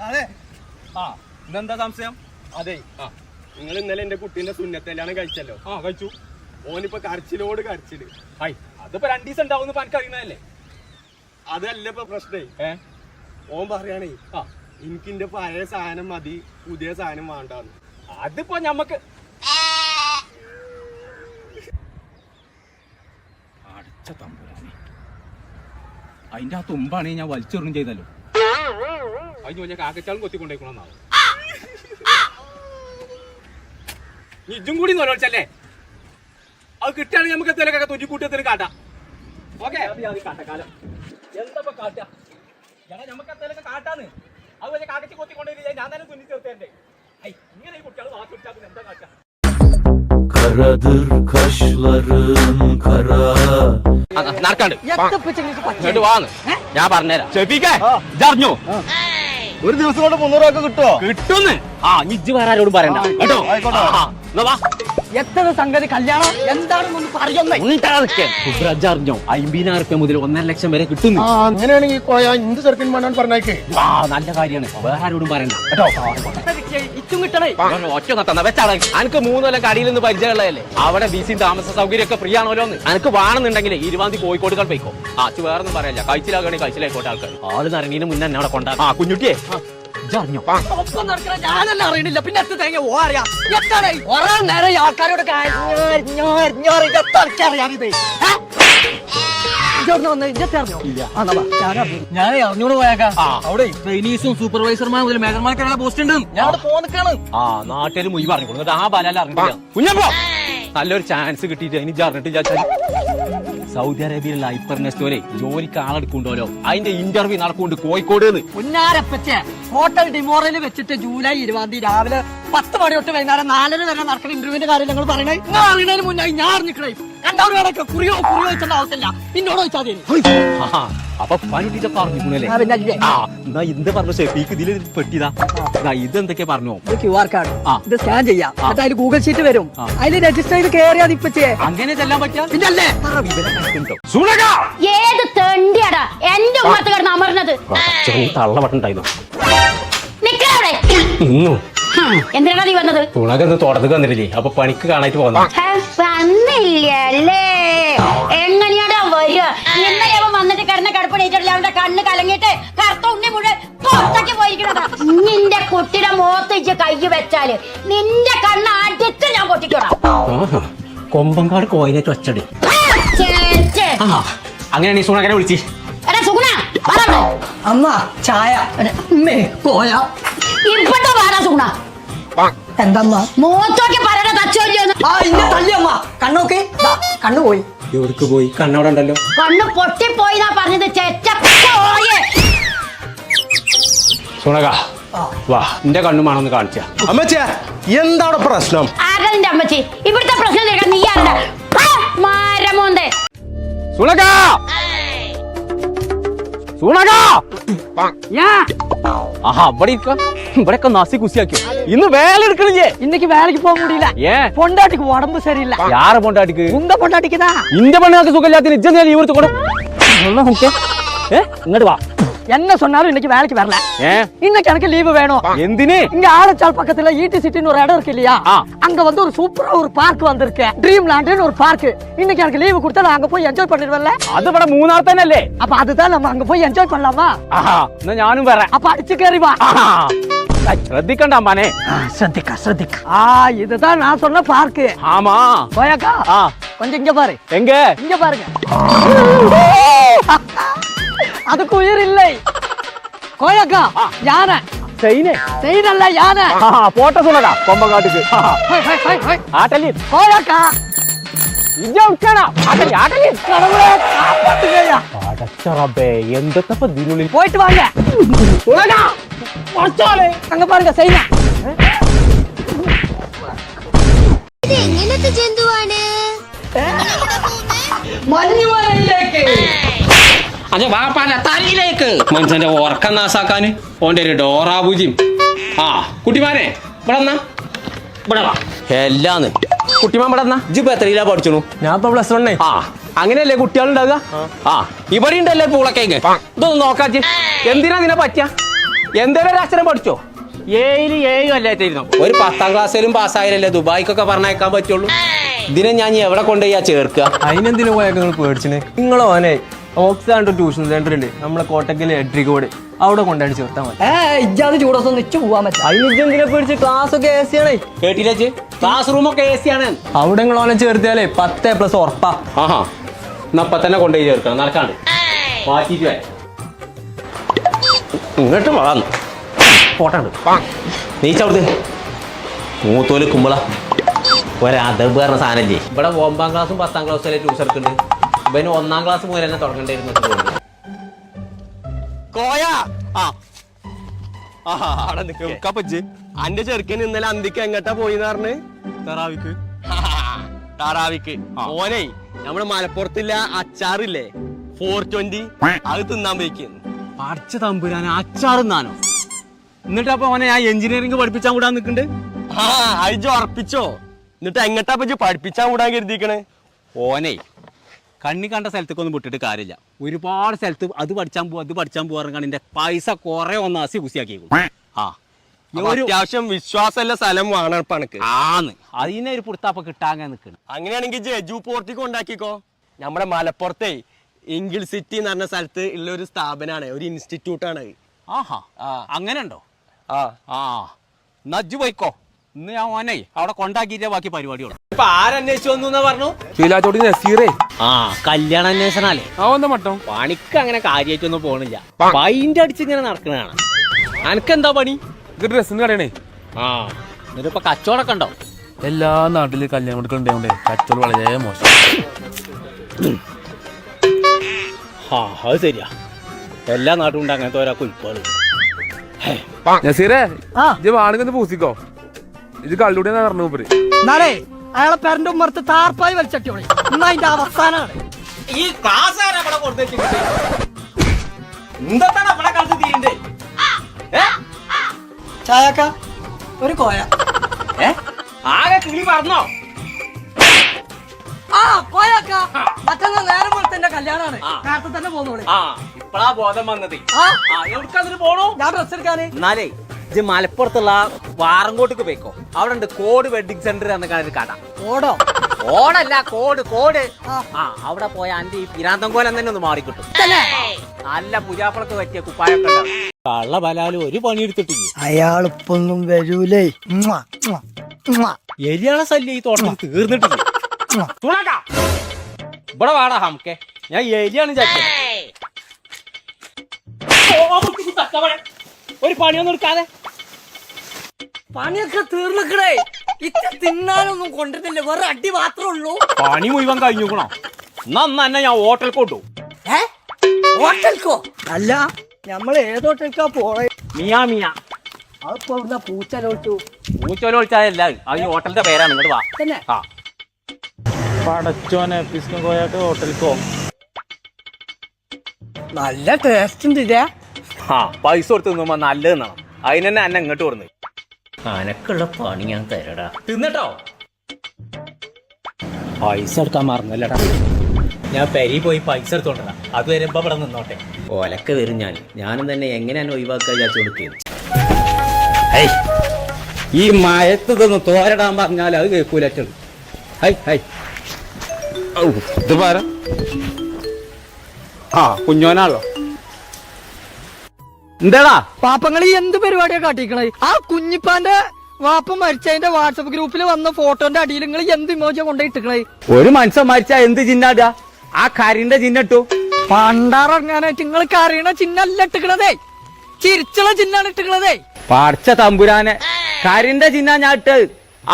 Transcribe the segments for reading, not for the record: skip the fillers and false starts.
അതെ ഇതെന്താ സംശയം? അതെ നിങ്ങൾ ഇന്നലെ എന്റെ കുട്ടീന്റെ സുന്നത്തെല്ലാണ് കഴിച്ചല്ലോ. കഴിച്ചു. ഓനിപ്പോ കരച്ചിലോട് കരച്ചില്. അതിപ്പോ 2 ദിവസം ഉണ്ടാവും എനിക്ക് അറിയുന്നതല്ലേ. അതല്ല ഇപ്പൊ പ്രശ്നേ. ഓൻ പറയാണേ എനിക്ക് എന്റെ പഴയ സാധനം മതി, പുതിയ സാധനം വേണ്ടാന്ന്. അതിപ്പോ ഞമ്മക്ക് അടച്ച തമ്പുരാനെ, അതിന്റെ ആ തുമ്പാണ് ഞാൻ വലിച്ചെറിഞ്ഞും ചെയ്തല്ലോ. അതിന് ഞാൻ കാക്കച്ചാളും കൊത്തിക്കൊണ്ടേക്കണമെന്നാവും. ഇതും കൂടി നോലോച്ചല്ലേ. അത് കിട്ടുകയാണെങ്കിൽ നമുക്ക് എന്തെങ്കിലുമൊക്കെ തുന്നിക്കൂട്ടത്തിന് കാട്ടാം. ഓക്കെ കാട്ടക്കാലം എന്താ കാട്ടാ നമുക്ക് എന്തെങ്കിലുമൊക്കെ കാട്ടാന്ന്. അത് വലിയ കാക്കച്ച് കൊത്തിക്കൊണ്ടേ ഞാൻ തന്നെ തുന്നി ചേർത്തേണ്ടേ. ഇങ്ങനെ ഈ കുട്ടികൾ വാക്ക് വിട്ടാൽ എന്താ കാട്ടാ? Karadır kaşların kara. നടക്കാണ്ട് വാന്ന് ഞാൻ പറഞ്ഞുതരാം. ഷെഫീഖറിഞ്ഞോ ഒരു ദിവസം കൊണ്ട് 300 രൂപ കിട്ടുമോ? കിട്ടുന്ന്. ഇജ്ജ് വേറെ ആരോടും പറയണ്ട കേട്ടോ. എത്ര സംഗതി കല്യാണം എന്താണെന്നൊന്ന് പറയുന്നേ. അറിഞ്ഞോ 50,000 രൂപ മുതൽ 1.5 ലക്ഷം വരെ കിട്ടുന്നു. അങ്ങനെയാണെങ്കിൽ എന്ത് ചെറുക്കൻ വേണം പറഞ്ഞേക്കേ. നല്ല കാര്യമാണ്, വേറെ ആരോടും പറയണ്ട കേട്ടോ. ഇറ്റും കിട്ടണേ. ഒറ്റ തന്ന വെച്ചാളെ എനിക്ക് 3 കൊല്ലം കടിയിൽ നിന്ന് പരിചയമുള്ളതല്ലേ. അവിടെ ബിസിയും താമസ സൗകര്യം ഒക്കെ ഫ്രീ ആണല്ലോ. എനിക്ക് വേണമെന്നുണ്ടെങ്കിൽ 20 കോഴിക്കോട് പോയിക്കോ. അച്ഛൻ വേറെ ഒന്നും പറയാനില്ല. കഴിച്ചിലാകണേ കഴിച്ചിലായിക്കോട്ടെ. ആൾക്കാർ ആള് നിറങ്ങിന് മുന്നേ എന്നെ അവിടെ കൊണ്ടാ. കുഞ്ഞുട്ടിയെ ഒപ്പം നടക്കണ ഞാനല്ല അറിയണില്ല, പിന്നെ എത്ര തേങ്ങ ഓ അറിയാം. എത്താണ് കുറെ നേരം ആൾക്കാരോട് അറിയാമിത്. ഞാൻ അറിഞ്ഞോട് പോയാക്കാം. അവിടെ ട്രെയിനീസും സൂപ്പർവൈസർമാർ മുതൽ മേഖലമാർക്കുള്ള പോസ്റ്റ് ഉണ്ട്. ഞാൻ അവിടെ പോന്നിക്കാണ്. നാട്ടിൽ മുയി പറഞ്ഞു ആ ബലാല അറിഞ്ഞില്ല. കുഞ്ഞപ്പോ നല്ലൊരു ചാൻസ് കിട്ടിയിട്ട് എനിക്ക് അറിഞ്ഞിട്ടില്ല. സൗദി അറേബ്യയിലുള്ള ഹൈപ്പർ നെസ്റ്റോരെ ജോലിക്ക് ആളെടുക്കുണ്ടല്ലോ. അതിന്റെ ഇന്റർവ്യൂ നടക്കുന്നുണ്ട് കോഴിക്കോട്. കുഞ്ഞാരപ്പച്ച ഹോട്ടൽ ഡിമോറയിൽ വെച്ചിട്ട് ജൂലൈ 20 രാവിലെ 10 മണി തൊട്ട് വൈകുന്നേരം 4 വരെ നടക്കുന്ന ഇന്റർവ്യൂവിന്റെ കാര്യം ഞങ്ങൾ പറയണേ. നിങ്ങൾ അറിയണതിന് മുന്നായി ഞാൻ അറിഞ്ഞിക്കണേ. കണ്ടവരോടൊക്കെ കുറിയോ വെച്ചേണ്ട ആവശ്യമില്ല. പിന്നോട് ചോദിച്ചാൽ അപ്പൊ പനുട്ടിട്ട് പറഞ്ഞില്ലേ. എന്നാ എന്ത് പറഞ്ഞു ഷെഫീക്ക് ഇതിൽ പെട്ടിതാ. ഇതെന്തൊക്കെയാ പറഞ്ഞു? QR കാർഡ് ഇത് സ്കാൻ ചെയ്യാം. എന്നിട്ട് അതിൽ ഗൂഗിൾ ഷീറ്റ് വരും. അതിൽ രജിസ്റ്റർ ചെയ്ത് കയറിയാൽ ഇപ്പച്ചേ അങ്ങനെ ചെല്ലാൻ പറ്റാ. ഏത് തെണ്ടിയാടാ എന്റെ ഉമ്മത്ത് കിടന്ന് അമർന്നത്? തള്ളവട്ടുണ്ടായിരുന്നു. എന്തിനാ നീ വന്നത്? തുണകൊന്ന് തുടർന്ന് വന്നിട്ടില്ലേ. അപ്പൊ പണിക്ക് കാണായിട്ട് പോകുന്ന വന്നില്ലേ? എങ്ങനെയാടാ വരിക? ഇന്നലെ വന്നിട്ട് കിടന്ന കടുപ്പണിയിട്ടില്ല. അവന്റെ കണ്ണ് കലങ്ങിയിട്ട് കറുത്ത ഉണ്ണി മുഴുവൻ പുറത്തേക്ക് പോയിരിക്കണതാ. നിന്റെ കുട്ടിയുടെ മുഖത്ത് ഇച്ച് കൈ വെച്ചാല് നിന്റെ കണ്ണ് അടിച്ച് ഞാൻ പൊട്ടിക്കോടാ. കൊമ്പങ്കാട് കോയിനേറ്റ് വച്ചടി. അങ്ങനെയാണ് ഈ സുണകനെ വിളിച്ച്. അമ്മ ചായ പോയ ഇപ്പത്തെ പാടാ സുണ എന്തമ്മ മൂത്തോക്കി പറയണ തച്ചോല്ലോ. തള്ളിയമ്മ കണ്ണോക്കെ കണ്ണു പോയി. എവിടേക്ക് പോയി? കണ്ണവിടെ ഉണ്ടല്ലോ. കണ്ണ് പൊട്ടിപ്പോയിന്നാ പറഞ്ഞത്. സുണക വാ, എന്റെ കണ്ണുമാണൊന്ന് കാണിച്ച. അമ്മച്ചേ എന്താണ് പ്രശ്നം? ആരുടെ അമ്മച്ചി? ഇവിടുത്തെ പ്രശ്നം തീർക്കാൻ നീ ആരുടെ? മാരമോന്തേ സുണക സുണക ഇവിടെയൊക്കെ നസി കുസിയാക്കിയോ. ഇന്ന് വേല എടുക്കണില്ലേ? ഇന്നേക്ക് വേലക്ക് പോകാൻ കൂടിയില്ല. പൊണ്ടാട്ടിക്ക് ഉടമ്പ് ശരിയില്ല. യാറെ പൊണ്ടാട്ടിക്ക്? ഉണ്ട പൊണ്ടാട്ടിക്കുതാ. ഇന്റെ പെണ്ണുങ്ങൾക്ക് സുഖമില്ലാത്ത ഇജ്ജ ഞാൻ ലീവ് എടുത്ത് കൊടുക്കും. ഇങ്ങോട്ട് വാ. என்ன சொன்னாலும் இன்னைக்கு வேலைக்கு வரல. இன்னைக்கு எனக்கு லீவு வேணும். எந்தினே? இங்க ஆரச்சால் பக்கத்துல ஈட்டி சிட்டின்னு ஒரு இடம் இருக்கு இல்லையா, அங்க வந்து ஒரு சூப்பரா ஒரு பார்க் வந்திருக்கு. ட்ரீம் லேண்ட்னு ஒரு பார்க். இன்னைக்கு எனக்கு லீவு கொடுத்தா நான் அங்க போய் என்ஜாய் பண்ணிடுவேன்ல. அது வட மூணார் தானே. அப்ப அதுதான் நம்ம அங்க போய் என்ஜாய் பண்ணலாமா? എന്നാ ഞാനും വരാം. அப்ப அடிச்சு கேറി வா. ശ്രദ്ധിക്കണ്ട അമ്മാനെ. ശ്രദ്ധിക്ക. இதுதான் நான் சொன்ன பார்க். ஆமா. போயாக்கா கொஞ்சம் இங்க பாரு. எங்க? இங்க பாருங்க. அதுக்கு உயிர் இல்லை. கோயக்கா யானை. செயினல்ல யானை. போட்ட சொன்னதா கொம்பங்காட்டுக்கு. ஆட்டலி கோயக்கா ഇജ്ജ ഉൾക്കണ. ആട്ടലി ആട്ടലി கடவுளே காப்பாத்துங்கயா. അടച്ചറബേ എന്തൊക്കെ ഇതിനുള്ളിൽ. போயிட்டு வாங்க. ഉലകാ പച്ചാലേ. அங்க பாருங்க செயிന. ഇത് എങ്ങനത്തെ ജന്തുവാണ്? മഞ്ഞുമലയിലേക്ക്. അതെ വാപ്പാന്റെ തലയിലേക്ക്. മനുഷ്യന്റെ ഉറക്കം നാസാക്കാന് ഓന്റെ ഒരു ഡോറാബുജിയും. കുട്ടിമാനെ ഇവിടെ ഇവിടെ വാ. എല്ലാന്ന് കുട്ടിമാൻ ഇവിടെ ഇജ്ജിപ്പോ എത്രയിലാ പഠിച്ചു? ഞാൻ ഇപ്പൊ +1. അങ്ങനെയല്ലേ കുട്ടികളുണ്ടാവുക. ഇവിടെ ഉണ്ടല്ലേ പൂളക്കേക്ക്. ഇതൊന്നും നോക്കാച്ച്. എന്തിനാ നിന്നെ പറ്റിയ? എന്തേലും ഒരു അക്ഷരം പഠിച്ചോ? 7 അല്ലായിട്ടായിരുന്നു. ഒരു 10ാം ക്ലാസ്സിലും പാസ്സായാലല്ലേ ദുബായിക്കൊക്കെ പറഞ്ഞയക്കാൻ പറ്റുള്ളൂ. ഇതിനെ ഞാൻ എവിടെ കൊണ്ടുപോയി ചേർക്കുക? അതിനെന്തിനു പോയാൽ നിങ്ങൾ പേടിച്ചിന്? നിങ്ങൾ ഓനെ ഓക്സാൻഡർ ട്യൂഷൻ സെന്റർ ഉണ്ട് നമ്മളെ കോട്ടക്കല് എട്രിക്കോട്, അവിടെ കൊണ്ടാണ് ചേർത്താൽ മതി. ഇജാത് ചൂടൊന്നും നിച്ച് പോവാൻ പറ്റില്ല. അതിനെന്തിനെ പേടിച്ച് ക്ലാസ് ഒക്കെ AC ആണ്. കേട്ടില്ലേ? ക്ലാസ് റൂമൊക്കെ AC ആണ്. അവിടെ നിങ്ങൾ ഓനെ ചേർത്തിയാലേ 10+ ഉറപ്പാ. ആഹാ, എന്നാ അപ്പൊ തന്നെ കൊണ്ടുപോയി ചേർക്കണം. നടക്കാണ്ട് മാറ്റിട്ട് വരാം. ഇങ്ങോട്ട് വളർന്നു പോട്ടാണ്ട് നീച്ചവിടുത്ത് മൂത്തോല് കുമ്പള ഒരദബ് പറഞ്ഞ സാധനല്ലേ. ഇവിടെ 9ാം ക്ലാസ്സും 10ാം ക്ലാസ്സും വരെ ട്യൂഷൻ എടുക്കുന്നുണ്ട്. ഇവന് 1ാം ക്ലാസ് മുതൽ തന്നെ തുടങ്ങേണ്ടിയിരുന്നു. അന്റെ ചെറുക്കൻ ഇന്നലെ അന്തിക്ക് എങ്ങട്ടാ പോയിന്ന് പറഞ്ഞ്? താറാവിക്ക്. ഓനെ നമ്മള് മലപ്പുറത്തില്ല അച്ചാറില്ലേ 420, അത് തിന്നാൻ പോയിക്കുന്നു. പഠിച്ച തമ്പുരാൻ അച്ചാറുന്നാനോ? എന്നിട്ട് അപ്പൊ അവനെ ഞാൻ എഞ്ചിനീയറിംഗ് പഠിപ്പിച്ചാൻ കൂടാൻ നിൽക്കുന്നുണ്ട്. അയച്ചു ഉറപ്പിച്ചോ? എന്നിട്ട് എങ്ങട്ടാ പറ്റി പഠിപ്പിച്ചാൻ കൂടാൻ കരുതിക്കണേ? ഓനെ കണ്ണി കണ്ട സ്ഥലത്തേക്കൊന്നും വിട്ടിട്ട് കാര്യമില്ല. ഒരുപാട് സ്ഥലത്ത് അത് പഠിച്ചാൻ പോവാറുണ്ട്. എന്റെ പൈസ കുറെ ഒന്ന് അസി കുസിയാക്കിയേക്കും. അത്യാവശ്യം വിശ്വാസമുള്ള സ്ഥലം വേണം പണക്ക്. ആന്ന് അതിനെ ഒരു പുറത്താപ്പ കിട്ടാങ്ങ നിൽക്കണം. അങ്ങനെയാണെങ്കിൽ ജു പോർട്ടിക്ക് ഉണ്ടാക്കിക്കോ. നമ്മുടെ മലപ്പുറത്തെ ഇംഗിൾ സിറ്റി എന്ന് പറഞ്ഞ സ്ഥലത്ത് ഉള്ള ഒരു സ്ഥാപനമാണ്, ഒരു ഇൻസ്റ്റിറ്റ്യൂട്ടാണ്. ആഹാ, അങ്ങനെ ഉണ്ടോ? ആ നജ്ജു പോയിക്കോ. ഇന്ന് ഞാൻ ഓനെ അവിടെ കൊണ്ടാക്കിയിട്ടേ ബാക്കി പരിപാടിയുള്ളൂ. ഇപ്പൊ ആരന്വേഷിച്ചു വന്നു പറഞ്ഞു? ശീലാച്ചോട്ടി നസീറേ. ആ, കല്യാണ അന്വേഷണല്ലേ. മട്ടം പണിക്ക് അങ്ങനെ കാര്യമായിട്ടൊന്നും പോണില്ല. പൈന്റ് അടിച്ച് ഇങ്ങനെ നടക്കണതാണ്. അനക്കെന്താ പണി? ഇത് ഡ്രസ്സിന് കടയണേ. ആ, എന്നിട്ടിപ്പോ കച്ചവടമൊക്കെ ഉണ്ടോ? എല്ലാ നാട്ടിലും കല്യാണം കൊടുക്കണ്ടേ, കച്ചവടം വളരെ മോശം. ആ, അത് ശരിയാ. എല്ലാ നാട്ടിലും ഉണ്ട് അങ്ങനത്തെ ഓരോ കുൽപ്പുകള്. നസീറേ, ഇത് വാണെങ്കിൽ പൂസിക്കോ. ഇത് കള്ളൂടെ പറഞ്ഞു മൂപ്പര്. എന്നാലേ അയാളെ പേരന്റെ ഉമ്മർത്ത് താർപ്പായി വലിച്ചട്ടിയോളി. ഇന്ന് അതിന്റെ അവസാനാണ്. ഈ ക്ലാസ് ഇവിടെ കൊടുത്തിട്ടുണ്ട്. എന്താണ് ഇവിടെ കളിച്ച് തീരുന്നത്? ചായക്ക ഒരു കോയ. ആകെ കിളി പറഞ്ഞോ? ആ കോയക്ക, മറ്റന്നാ നേരം പോലത്തെ കല്യാണാണ്. നേരത്തെ തന്നെ പോന്നോളി. ആ, ഇപ്പഴാ ബോധം വന്നത്. എവിടേക്കതിന് പോണു? ഞാൻ ഡ്രസ് എടുക്കാന്. എന്നാലേ ഇത് മലപ്പുറത്തുള്ള വാറങ്കോട്ടേക്ക് പോയിക്കോ. അവിടെ ഉണ്ട് കോഡ് വെഡിങ് സെന്റർ എന്ന കട. ഓടോ? ഓടല്ല, കോഡ്. ആ, അവിടെ പോയ അന്റെ ഈ പിരാന്തംകോലം തന്നെ ഒന്ന് മാറിക്കിട്ടും. നല്ല പുജാപ്പളക്ക് പറ്റിയ കുപ്പായൊക്കെ കള്ള ബലാലും ഒരു പണിയെടുത്തിട്ടില്ല. അയാളിപ്പൊന്നും വരൂലേ. എലിയാളെ ശല്യം ഈ തോട്ടത്തിൽ തീർന്നിട്ടില്ല. ഇവിടെ വാടാ ഹംക്കെ, ഞാൻ എലിയാണ് ഒരു പണിയൊന്നും എടുക്കാതെ. പണിയൊക്കെ തീർന്നിക്കണേ. ഇച്ച തിന്നാനൊന്നും കൊണ്ടിരുന്നില്ല, വേറെ അടി മാത്രമേ ഉള്ളൂ. പണി മുഴുവൻ കഴിഞ്ഞുക്കണോ? എന്നാ തന്നെ ഞാൻ ഹോട്ടൽ കൊണ്ടു. ഹോട്ടൽക്കോ? അല്ല, നമ്മൾ ഏത് ഹോട്ടൽക്കാ പോണേ? മിയാ അതിപ്പോ ഇവിടുന്ന് പൂച്ചലോട്ടു. പൂച്ചോലൊളിച്ചാലല്ല, അത് ഈ ഹോട്ടലിന്റെ പേരാണ്. ഇങ്ങോട്ട് വാ. തന്നെ ആ, പടച്ചോനെ പിസ്കം കോയാട്ട് ഹോട്ടലിക്കോ. നല്ല ടേസ്റ്റ് ഉണ്ട് ഇതേ. ആ, പൈസ കൊടുത്ത് തിന്നുമ്പോ നല്ലതെന്നാണ്. അതിനെന്നെ എന്നെ ഇങ്ങോട്ട് കൊടുന്ന്. അനക്കുള്ള പണി ഞാൻ തരടാ. തിന്നട്ടോ? പൈസ എടുക്കാൻ മറന്നല്ലടാ. ഞാൻ പെരി പോയി പൈസ എടുത്തോണ്ടാ. അത് വരുമ്പോ ഇവിടെ നിന്നോട്ടെ. ഓലക്കെ വരും ഞാനും തന്നെ എങ്ങനെയാണ് ഒഴിവാക്കാൻ വിചാരിച്ചു കൊടുക്കുക. ഈ മയത്ത് ഇതൊന്ന് തോരടാൻ പറഞ്ഞാൽ അത് കേൾക്കൂലറ്റും. ഇത് പാര. ആ, കുഞ്ഞോനാണല്ലോ. എന്താടാ പാപ്പങ്ങൾ എന്ത് പരിപാടിയാ കാട്ടിക്കണേ? ആ കുഞ്ഞിപ്പാന്റെ വാപ്പ മരിച്ചതിന്റെ വാട്സപ്പ് ഗ്രൂപ്പിൽ വന്ന ഫോട്ടോന്റെ അടിയിൽ നിങ്ങൾ എന്ത് ഇമോജിയാ കൊണ്ടുപോയിട്ടിക്കണേ? ഒരു മനുഷ്യൻ മരിച്ചാ എന്ത് ചിഹ്നാടാ? ആ കരിന്റെ ചിഹ്നിട്ടു. പണ്ടാറങ്ങാനായിട്ട് നിങ്ങൾക്ക് അറിയണ ചിഹ്നല്ല ഇട്ടിക്കണതേ, ചിരിച്ചുള്ള ചിഹ്നാണ് ഇട്ടിക്കണതേ. പഠിച്ച തമ്പുരാനെ, കരിന്റെ ചിഹ്ന ഞാൻ ഇട്ടത്.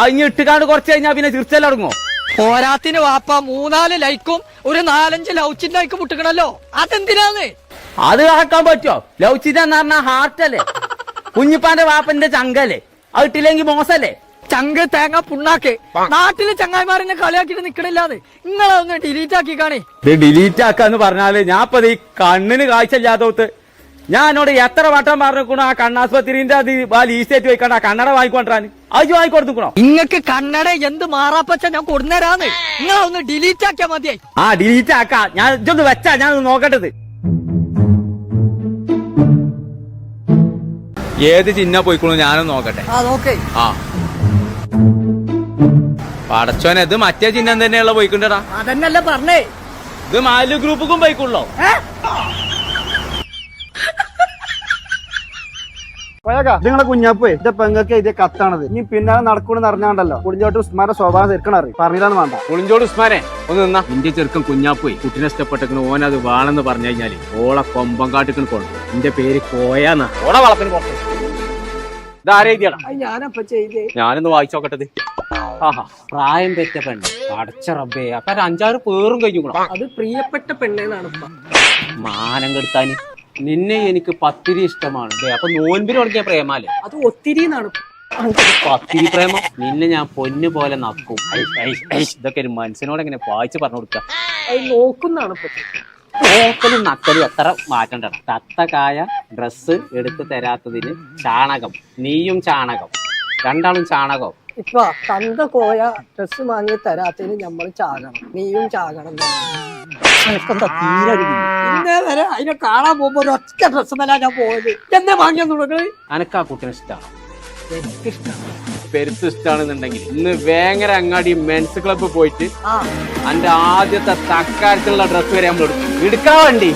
അതിന് ഇട്ടുകാണ്ട് കുറച്ച് കഴിഞ്ഞാ പിന്നെ ചിരിച്ചല്ലടങ്ങോ? പോരാത്തിന് വാപ്പ 3-4 ലൈക്കും ഒരു 4-5 ലവ് ചിഹ്നയ്ക്ക് മുട്ടിക്കണല്ലോ. അതെന്തിനാന്ന്? അത് ആക്കാൻ പറ്റുമോ? ലവ് ചിഹ്നം എന്ന് പറഞ്ഞാ ഹാർട്ടല്ലേ? കുഞ്ഞിപ്പാന്റെ വാപ്പന്റെ ചങ്കല്ലേ? അത് ഇട്ടില്ലെങ്കിൽ മോശല്ലേ? ചങ്ക് തേങ്ങ പുണ്ണാക്ക്. നാട്ടില് ചങ്ങായിമാരെന്നെ കളിയാക്കിട്ട് നിക്കണില്ലാതെ നിങ്ങളതൊന്ന് ഡിലീറ്റ് ആക്കി കാണേ. ഇത് ഡിലീറ്റ് ആക്കാന്ന് പറഞ്ഞാല് ഞാൻ ഇപ്പൊ ഈ കണ്ണിന് കാഴ്ചയില്ലാത്തോട്ട് ഞാൻ എന്നോട് എത്ര വട്ടം പറഞ്ഞിരിക്കണോ ആ കണ്ണാസ്പത്രിന്റെ അത് ലീസ്റ്റേറ്റ് വെക്കണ്ട കണ്ണട വാങ്ങിക്കൊണ്ടാൻ. അത് വാങ്ങിക്കൊടുക്കണോ? ഇങ്ങക്ക് കണ്ണട എന്ത് മാറാപ്പച്ച ഞാൻ കൊടുന്നേരാന്ന്. നിങ്ങളൊന്ന് ഡിലീറ്റ് ആക്കിയാ മതിയായി. ആ, ഡിലീറ്റ് ആക്കാം. ഞാൻ ഇതൊന്ന് വെച്ചാ ഞാൻ നോക്കട്ടത്. ഏത് ചിഹ്ന പോയിക്കോളൂ ഞാനും നോക്കട്ടെ. ആ നോക്കേ. ആ പടച്ചോനെ, ഇത് മറ്റേ ചിഹ്നം തന്നെയുള്ള പോയിക്കൊണ്ടടാ. അതന്നല്ലേ പറഞ്ഞേ. ഇത് മാലു ഗ്രൂപ്പും പോയിക്കൊള്ളോ? നിങ്ങളെ കുഞ്ഞാപ്പേ ഇത് പെങ്ങൾക്ക് എഴുതിയ കത്താണത്. ഇനി പിന്നാലെ നടക്കൂന്ന് അറിഞ്ഞാണ്ടല്ലോ കുടിഞ്ഞോട്ട് ഉസ്മാന്റെ സ്വഭാവം ശരിക്കണം അറിയും. പറഞ്ഞില്ലാന്ന് വേണ്ട. പുളിഞ്ചോട് ഉസ്മാനെ ഒന്ന് നിന്നാ. ഇന്റെ ചെറുക്കൻ കുഞ്ഞാപ്പോയി കുട്ടിനെ ഇഷ്ടപ്പെട്ടെന്ന് ഓനത് വേണമെന്ന് പറഞ്ഞു കഴിഞ്ഞാല് ഓളെ കൊമ്പം കാട്ടിക്കണ് കൊണ്ടു. എന്റെ പേര് കോയാന്നാ. ഓളെ വളപ്പിന് പുറത്ത് ഇതാരെഴുതിയാടാ? ഞാനപ്പ ചെയ്തേ. ഞാനൊന്ന് വായിച്ചോക്കട്ടത്. ആഹാ, പ്രായം തെറ്റ പെണ്ണ്. അടച്ച റബ്ബേ, അപ്പൊ 5-6 പേരും കഴിഞ്ഞു. അത് പ്രിയപ്പെട്ട പെണ്ണെന്നാണ് ഇപ്പൊ. മാനം കെടുത്താന് നിന്നെ എനിക്ക് പത്തിരി ഇഷ്ടമാണ്. അപ്പൊ നോൻപിന് തുടങ്ങിയ പ്രേമാലേ? അത് ഒത്തിരി എന്നാണ്. പത്തിരി പ്രേമം. നിന്നെ ഞാൻ പൊന്നു പോലെ നക്കും. ഇതൊക്കെ ഒരു മനസ്സിനോട് എങ്ങനെ വായിച്ച് പറഞ്ഞു കൊടുക്ക? അത് നോക്കുന്നാണ് ഇപ്പൊ. നോക്കലും നക്കലും എത്ര മാറ്റണ്ട. തത്തക്കായ ഡ്രസ്സ് എടുത്ത് തരാത്തതിന് ചാണകം. നീയും ചാണകം, രണ്ടാളും ചാണകം. ഇപ്പൊ തന്ത കോയ ഡ്രസ് വാങ്ങി തരാത്തതിന് നമ്മൾ ചാകണം, നീയും ചാകണം. ഇന്നേ വരെ അതിനെ കാണാൻ പോകുമ്പോ ഒരു ഒറ്റ ഡ്രസ് മേലാ ഞാൻ പോയത്. എന്നെ വാങ്ങിയാ തുടങ്ങി. അനക്കാ കുട്ടിനെ ഇഷ്ടമാണ്? പെരുത്ത് ഇഷ്ടമാണെന്നുണ്ടെങ്കിൽ ഇന്ന് വേങ്ങര അങ്ങാടി മെൻസ് ക്ലബ്ബ് പോയിട്ട് അന്റെ ആദ്യത്തെ തക്കാലത്തുള്ള ഡ്രസ് വരെ നമ്മൾ എടുക്കാൻ വേണ്ടി